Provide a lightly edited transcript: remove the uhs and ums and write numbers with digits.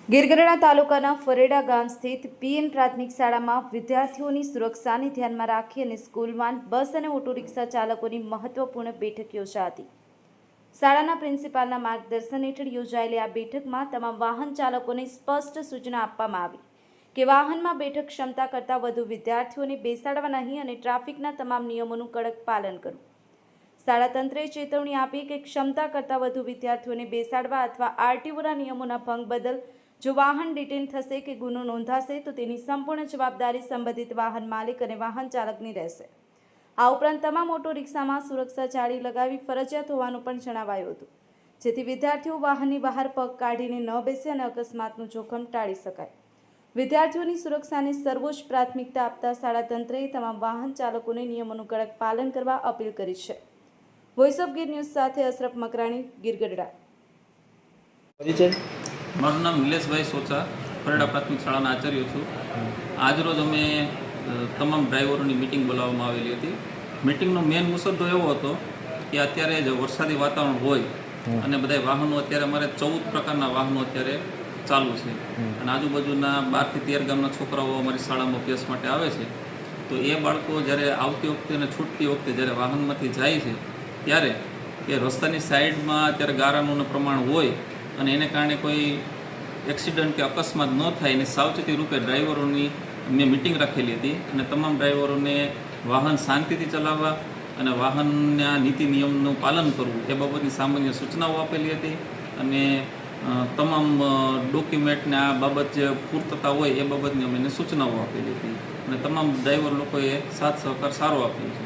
ગીરગઢડા તાલુકાના ફરેડા ગામ સ્થિત પીએન પ્રાથમિક શાળામાં વિદ્યાર્થીઓની સુરક્ષાને ધ્યાનમાં રાખી અને સ્કૂલ વાન, બસ અને ઓટો રિક્ષા ચાલકોની મહત્વપૂર્ણ બેઠક યોજાઈ હતી। શાળાના પ્રિન્સિપાલના માર્ગદર્શન હેઠળ યોજાયેલી આ બેઠકમાં તમામ વાહન ચાલકોને સ્પષ્ટ સૂચના આપવામાં આવી કે વાહનમાં બેઠક ક્ષમતા કરતાં વધુ વિદ્યાર્થીઓને બેસાડવા નહીં અને ટ્રાફિકના તમામ નિયમોનું કડક પાલન કરવું। શાળા તંત્રે ચેતવણી આપી કે ક્ષમતા કરતાં વધુ વિદ્યાર્થીઓને બેસાડવા અથવા આરટીઓના નિયમોના ભંગ બદલ જો વાહન ડિટેન થશે કે ગુનો નોંધાશે તો તેની સંપૂર્ણ જવાબદારી સંબંધિત વાહન માલિક અને વાહન ચાલકની રહેશે। આ ઉપરાંત તમામ ઓટો રિક્ષામાં સુરક્ષા જાળી લગાવવી ફરજિયાત હોવાનું પણ જણાવાયું હતું, જેથી વિદ્યાર્થીઓ વાહનની બહાર પગ કાઢીને ન બેસે અને અકસ્માતનું જોખમ ટાળી શકાય। વિદ્યાર્થીઓની સુરક્ષાને સર્વોચ્ચ પ્રાથમિકતા આપતા શાળા તંત્રએ તમામ વાહન ચાલકોને નિયમોનું કડક પાલન કરવા અપીલ કરી છે। વોઇસ ઓફ ગીર ન્યૂઝ સાથે અશરફ મકરાણી, ગીરગઢડા। મારું નામ નિલેશભાઈ સોચા, ફરેડા પ્રાથમિક શાળાના આચાર્ય છું। આજરોજ અમે તમામ ડ્રાઈવરોની મિટિંગ બોલાવવામાં આવેલી હતી। મિટિંગનો મેઇન મુસદ્દો એવો હતો કે અત્યારે જ વરસાદી વાતાવરણ હોય અને બધા વાહનો અત્યારે અમારે 14 પ્રકારના વાહનો અત્યારે ચાલુ છે અને આજુબાજુના 12 થી 13 ગામના છોકરાઓ અમારી શાળામાં અભ્યાસ માટે આવે છે। તો એ બાળકો જ્યારે આવતી વખતે અને છૂટતી વખતે જ્યારે વાહનમાંથી જાય છે ત્યારે એ રસ્તાની સાઈડમાં અત્યારે ગારાનું પ્રમાણ હોય અને એને કારણે કોઈ એક્સિડન્ટ કે અકસ્માત ન થાય એની સાવચેતી રૂપે ડ્રાઈવરોની મેં મિટિંગ રાખેલી હતી અને તમામ ડ્રાઈવરોને વાહન શાંતિથી ચલાવવા અને વાહનના નીતિ નિયમનું પાલન કરવું એ બાબતની સામાન્ય સૂચનાઓ આપેલી હતી અને તમામ ડોક્યુમેન્ટને આ બાબત જે પૂર્તતા હોય એ બાબતની અમે સૂચનાઓ આપેલી હતી અને તમામ ડ્રાઈવર લોકોએ સાથ સહકાર સારો આપ્યો છે।